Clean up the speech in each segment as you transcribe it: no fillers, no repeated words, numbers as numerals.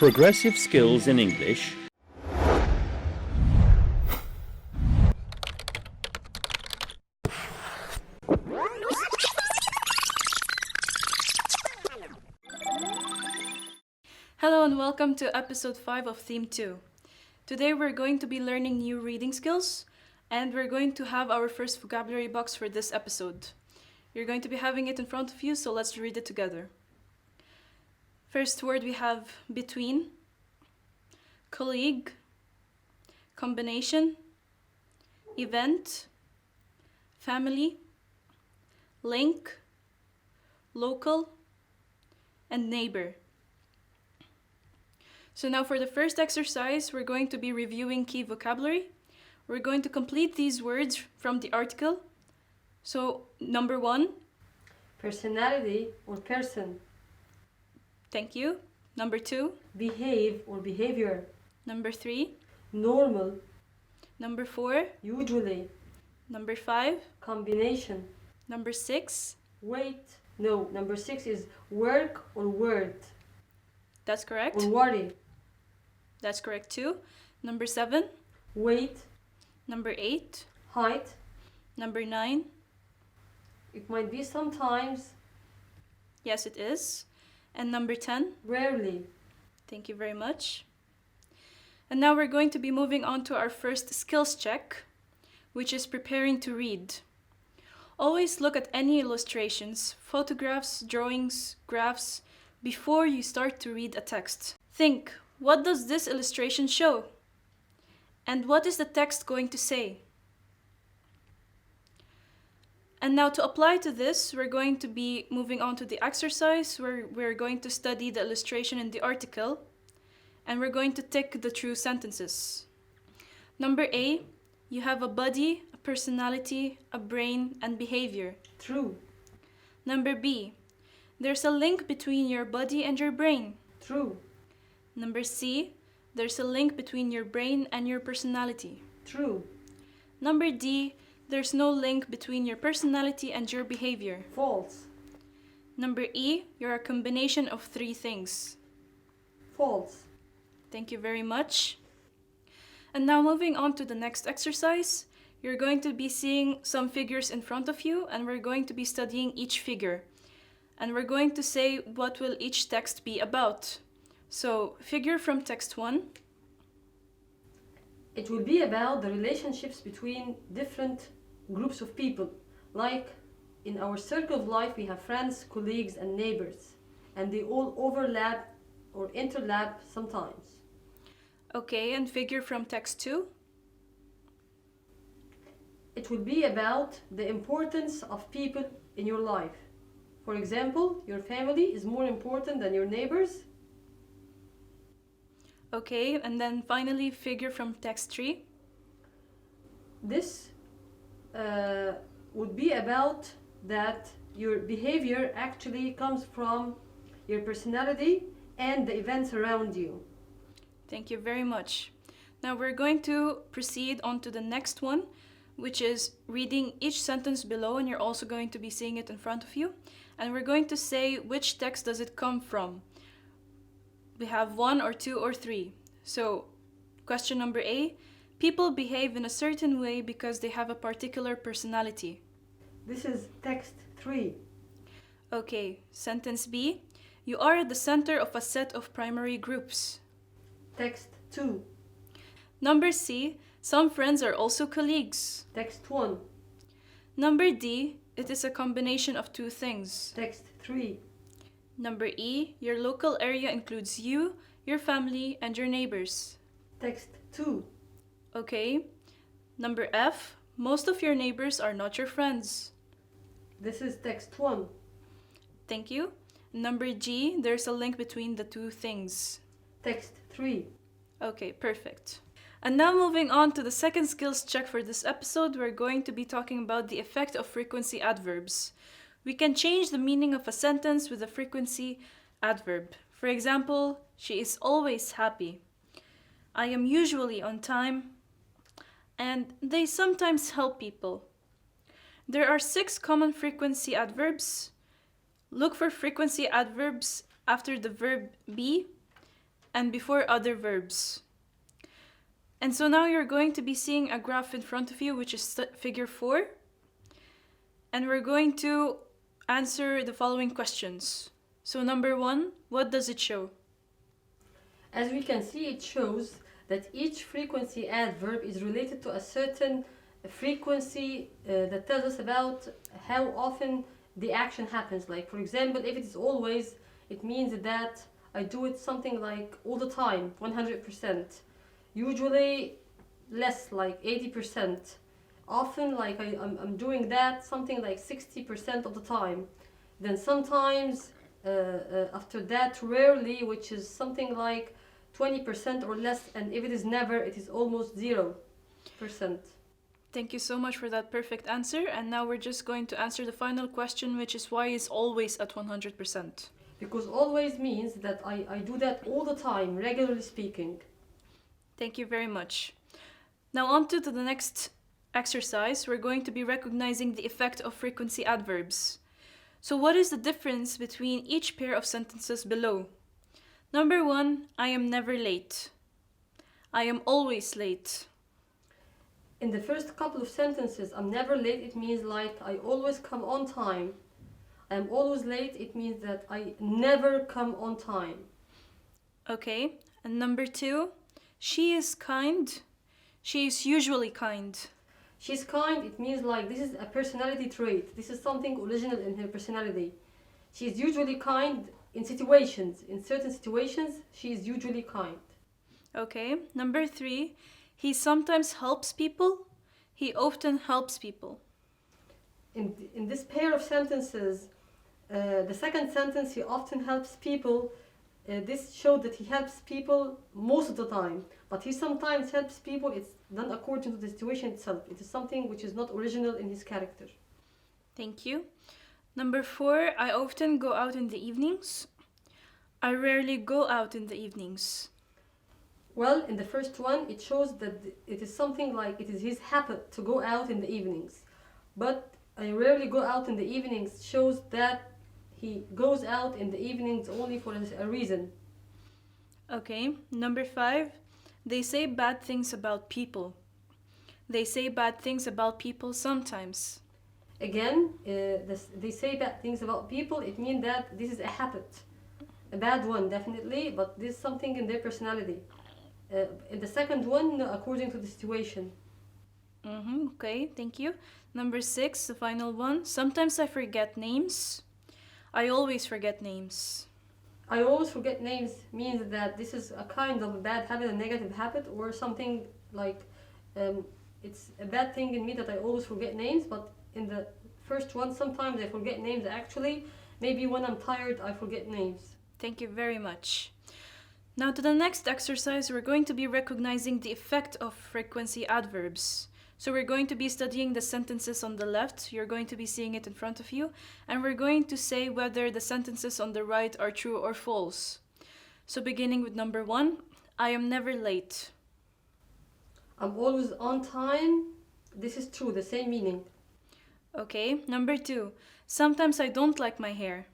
Progressive Skills in English. Hello and welcome to episode 5 of Theme 2. Today we're going to be learning new reading skills and we're going to have our first vocabulary box for this episode. You're going to be having it in front of you, so let's read it together. First word we have between, colleague, combination, event, family, link, local, and neighbor. So now for the first exercise, we're going to be reviewing key vocabulary. We're going to complete these words from the article. So number 1. Personality or person. Thank you. Number 2. Behave or behavior. Number 3. Normal. Number 4. Usually. Number 5. Combination. Number 6. Wait. No, number 6 is work or word. That's correct. Or worry. That's correct too. Number 7. Weight. Number 8. Height. Number 9. It might be sometimes. Yes, it is. And number 10. Rarely. Thank you very much. And now we're going to be moving on to our first skills check, which is preparing to read. Always look at any illustrations, photographs, drawings, graphs, before you start to read a text. Think, what does this illustration show? And what is the text going to say? And now to apply to this, we're going to be moving on to the exercise where we're going to study the illustration in the article and we're going to tick the true sentences. Number A, you have a body, a personality, a brain, and behavior. True. Number B, there's a link between your body and your brain. True. Number C, there's a link between your brain and your personality. True. Number D, there's no link between your personality and your behavior. False. Number E, you're a combination of 3 things. False. Thank you very much. And now moving on to the next exercise, you're going to be seeing some figures in front of you and we're going to be studying each figure. And we're going to say what will each text be about. So, figure from text 1. It will be about the relationships between different groups of people. Like in our circle of life, we have friends, colleagues, and neighbors. And they all overlap or interlap sometimes. Okay, and figure from text 2. It will be about the importance of people in your life. For example, your family is more important than your neighbors. Okay, and then finally figure from text 3. This would be about that your behavior actually comes from your personality and the events around you. Thank you very much. Now we're going to proceed on to the next one, which is reading each sentence below, and you're also going to be seeing it in front of you. And we're going to say which text does it come from. We have 1 or 2 or 3. So, question number A, people behave in a certain way because they have a particular personality. This is text 3. Okay, sentence B, you are at the center of a set of primary groups. Text 2. Number C, some friends are also colleagues. Text 1. Number D, it is a combination of 2 things. Text 3. Number E, your local area includes you, your family, and your neighbors. Text 2. Okay. Number F, most of your neighbors are not your friends. This is text 1. Thank you. Number G, there's a link between the 2 things. Text 3. Okay, perfect. And now moving on to the second skills check for this episode, we're going to be talking about the effect of frequency adverbs. We can change the meaning of a sentence with a frequency adverb. For example, she is always happy. I am usually on time. And they sometimes help people. There are 6 common frequency adverbs. Look for frequency adverbs after the verb be and before other verbs. And so now you're going to be seeing a graph in front of you, which is figure 4. And we're going to answer the following questions. So number 1, what does it show? As we can see, it shows that each frequency adverb is related to a certain frequency that tells us about how often the action happens. Like, for example, if it is always, it means that I do it something like all the time, 100%. Usually less, like 80%. Often, like I'm doing that something like 60% of the time. Then sometimes after that, rarely, which is something like 20% or less, and if it is never, it is almost 0%. Thank you so much for that perfect answer. And now we're just going to answer the final question, which is why is always at 100%? Because always means that I do that all the time, regularly speaking. Thank you very much. Now on to the next exercise. We're going to be recognizing the effect of frequency adverbs. So what is the difference between each pair of sentences below? Number 1, I am never late. I am always late. In the first couple of sentences, I'm never late, it means like I always come on time. I'm always late, it means that I never come on time. Okay, and number 2, she is kind. She is usually kind. She's kind, it means like this is a personality trait. This is something original in her personality. She's usually kind in situations. In certain situations, she is usually kind. Okay, number 3, he sometimes helps people. He often helps people. In this pair of sentences, the second sentence, he often helps people. This showed that he helps people most of the time, but he sometimes helps people. It's done according to the situation itself. It is something which is not original in his character. Thank you. Number 4, I often go out in the evenings. I rarely go out in the evenings. Well, in the first one, it shows that it is something like it is his habit to go out in the evenings. But I rarely go out in the evenings shows that he goes out in the evenings only for a reason. Okay, number 5, they say bad things about people. They say bad things about people sometimes. Again, they say bad things about people. It means that this is a habit. A bad one, definitely, but this is something in their personality. In the second one, according to the situation. Okay, thank you. Number 6, the final one. Sometimes I forget names. I always forget names. I always forget names means that this is a kind of a bad habit, a negative habit, or something like it's a bad thing in me that I always forget names. But in the first one, sometimes I forget names actually. Maybe when I'm tired, I forget names. Thank you very much. Now to the next exercise, we're going to be recognizing the effect of frequency adverbs. So we're going to be studying the sentences on the left. You're going to be seeing it in front of you. And we're going to say whether the sentences on the right are true or false. So beginning with number 1, I am never late. I'm always on time. This is true, the same meaning. Okay, number 2, sometimes I don't like my hair.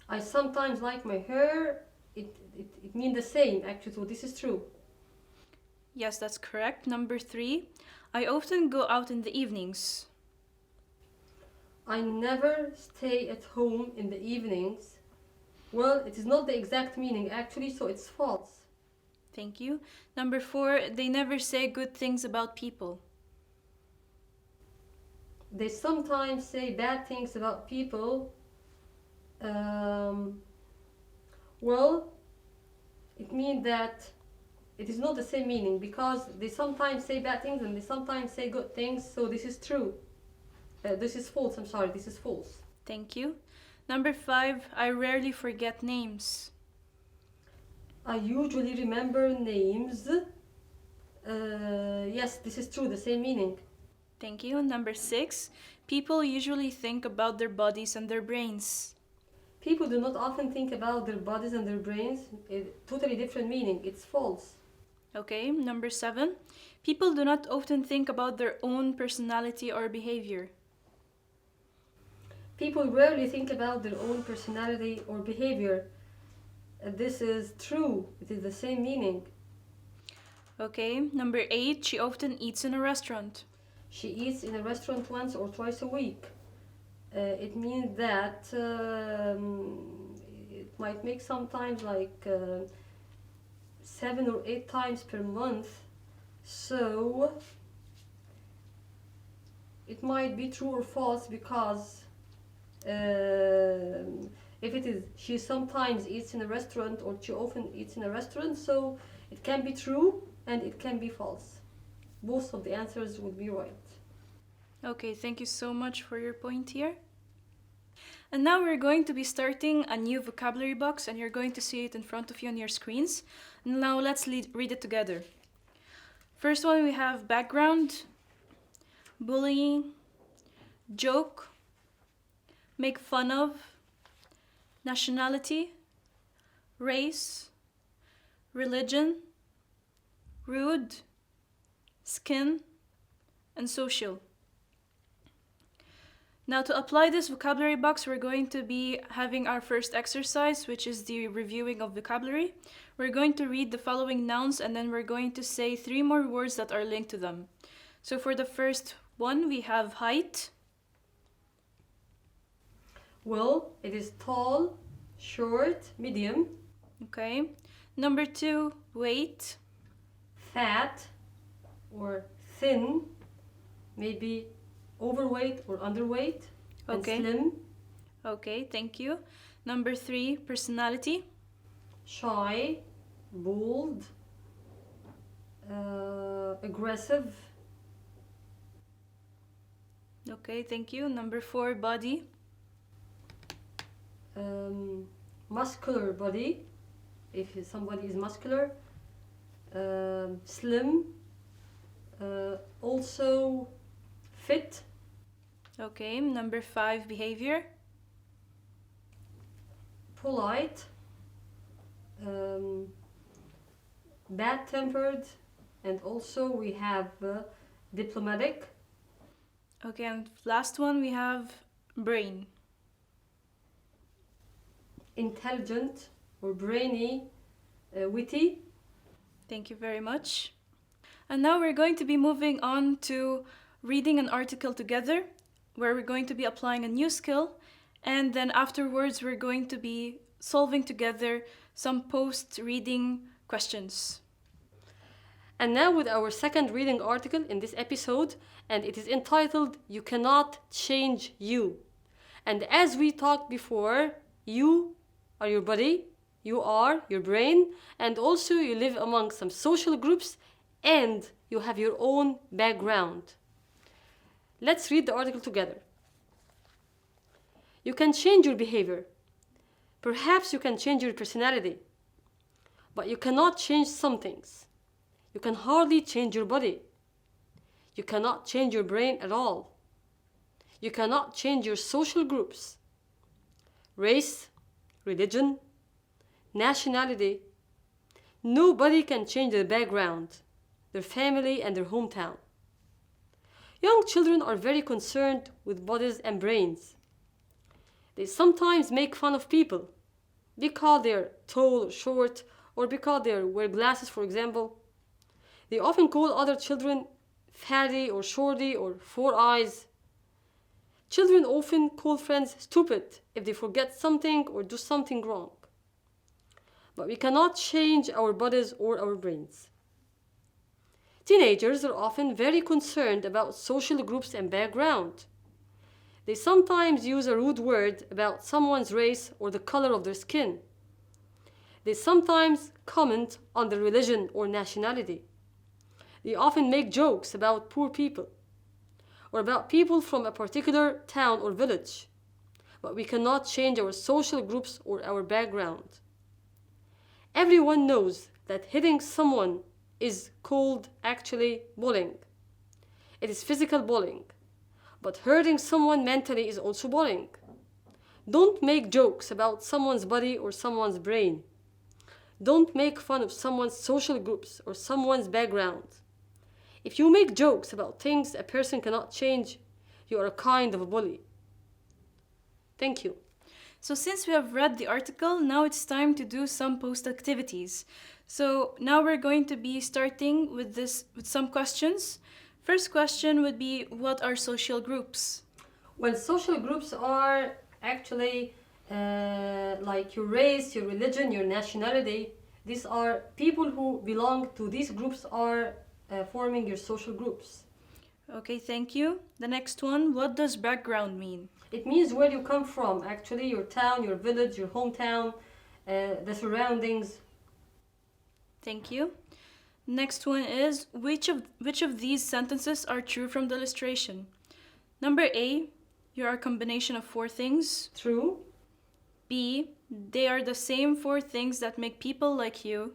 I sometimes like my hair. It means the same actually, so this is true. Yes, that's correct. Number 3, I often go out in the evenings. I never stay at home in the evenings. Well, it is not the exact meaning actually, so it's false. Thank you. Number 4, they never say good things about people. They sometimes say bad things about people. Well, it means that it is not the same meaning because they sometimes say bad things and they sometimes say good things, so this is true. This is false, I'm sorry, this is false. Thank you. Number 5, I rarely forget names. I usually remember names. Yes, this is true, the same meaning. Thank you. Number 6, people usually think about their bodies and their brains. People do not often think about their bodies and their brains. Totally different meaning. It's false. Okay, number 7, people do not often think about their own personality or behavior. People rarely think about their own personality or behavior. This is true. It is the same meaning. Okay, number 8, she often eats in a restaurant. She eats in a restaurant once or twice a week. It means that it might make sometimes like 7 or 8 times per month. So it might be true or false because if it is she sometimes eats in a restaurant or she often eats in a restaurant, so it can be true and it can be false. Both of the answers would be right. Okay, thank you so much for your point here. And now we're going to be starting a new vocabulary box and you're going to see it in front of you on your screens. Now let's read it together. First one we have background, bullying, joke, make fun of, nationality, race, religion, rude, skin, and social. Now to apply this vocabulary box, we're going to be having our first exercise, which is the reviewing of vocabulary. We're going to read the following nouns and then we're going to say 3 more words that are linked to them. So for the first one, we have height. Well, it is tall, short, medium, Okay. Number 2, weight. fat, or thin, maybe overweight or underweight, Okay. and slim, Okay, thank you. Number 3, personality. shy, bold, aggressive, Okay, thank you. Number 4, body. muscular body, if somebody is muscular, slim, also fit, Okay, number 5, behavior. polite, bad-tempered, and also we have diplomatic, Okay, and last one we have brain. intelligent or brainy, witty. Thank you very much. And now we're going to be moving on to reading an article together, where we're going to be applying a new skill, and then afterwards we're going to be solving together some post-reading questions. And now with our second reading article in this episode, and it is entitled You Cannot Change You. And as we talked before, you are your body, you are your brain, and also you live among some social groups and you have your own background. Let's read the article together. You can change your behavior. Perhaps you can change your personality, but you cannot change some things. You can hardly change your body. You cannot change your brain at all. You cannot change your social groups. Race, religion, nationality. Nobody can change their background, their family, and their hometown. Young children are very concerned with bodies and brains. They sometimes make fun of people because they're tall or short, or because they wear glasses, for example. They often call other children fatty or shorty or four eyes. Children often call friends stupid if they forget something or do something wrong. But we cannot change our bodies or our brains. Teenagers are often very concerned about social groups and background. They sometimes use a rude word about someone's race or the color of their skin. They sometimes comment on their religion or nationality. They often make jokes about poor people or about people from a particular town or village. But we cannot change our social groups or our background. Everyone knows that hitting someone is called actually bullying. It is physical bullying. But hurting someone mentally is also bullying. Don't make jokes about someone's body or someone's brain. Don't make fun of someone's social groups or someone's background. If you make jokes about things a person cannot change, you are a kind of a bully. Thank you. So since we have read the article, now it's time to do some post activities. So now we're going to be starting with some questions. First question would be, what are social groups? Well, social groups are actually like your race, your religion, your nationality. These are people who belong to these groups are forming your social groups. Okay, thank you. The next one, what does background mean? It means where you come from, actually, your town, your village, your hometown, the surroundings. Thank you. Next one is, which of these sentences are true from the illustration? Number A, you are a combination of 4 things. True. B, they are the same 4 things that make people like you.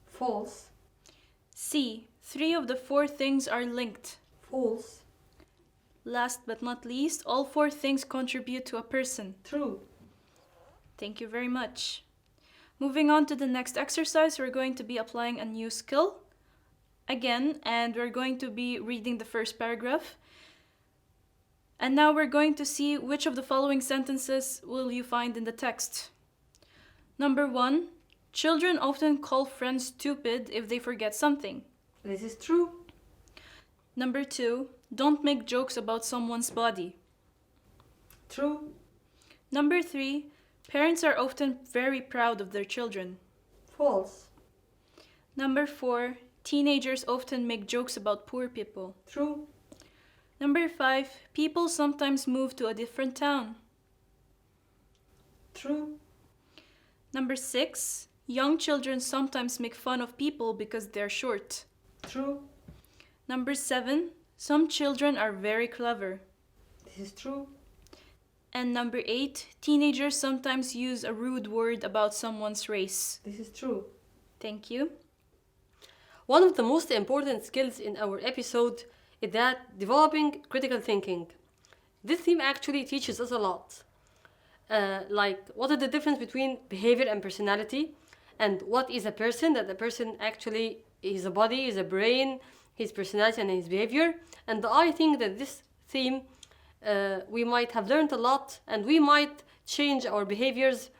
False. C, 3 of the 4 things are linked. False. Last but not least, all 4 things contribute to a person. True. Thank you very much. Moving on to the next exercise, we're going to be applying a new skill again, and we're going to be reading the first paragraph. And now we're going to see which of the following sentences will you find in the text. Number 1, children often call friends stupid if they forget something. This is true. Number 2, don't make jokes about someone's body. True. Number 3, parents are often very proud of their children. False. Number 4, teenagers often make jokes about poor people. True. Number 5, people sometimes move to a different town. True. Number 6, young children sometimes make fun of people because they're short. True. Number 7, some children are very clever. This is true. And number 8, teenagers sometimes use a rude word about someone's race. This is true. Thank you. One of the most important skills in our episode is that developing critical thinking. This theme actually teaches us a lot. Like, what is the difference between behavior and personality? And what is a person? That the person actually is a body, is a brain, his personality and his behavior. And I think that this theme, we might have learned a lot, and we might change our behaviors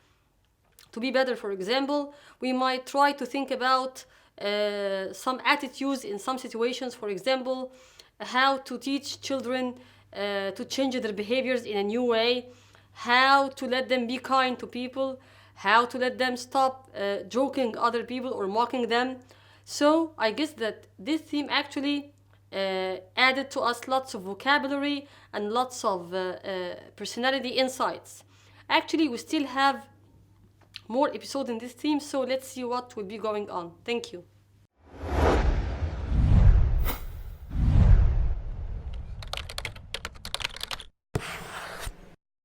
to be better. For example, we might try to think about some attitudes in some situations. For example, how to teach children to change their behaviors in a new way, how to let them be kind to people, how to let them stop joking other people or mocking them. So I guess that this theme actually added to us lots of vocabulary and lots of personality insights. Actually, we still have more episodes in this theme, so let's see what will be going on. Thank you.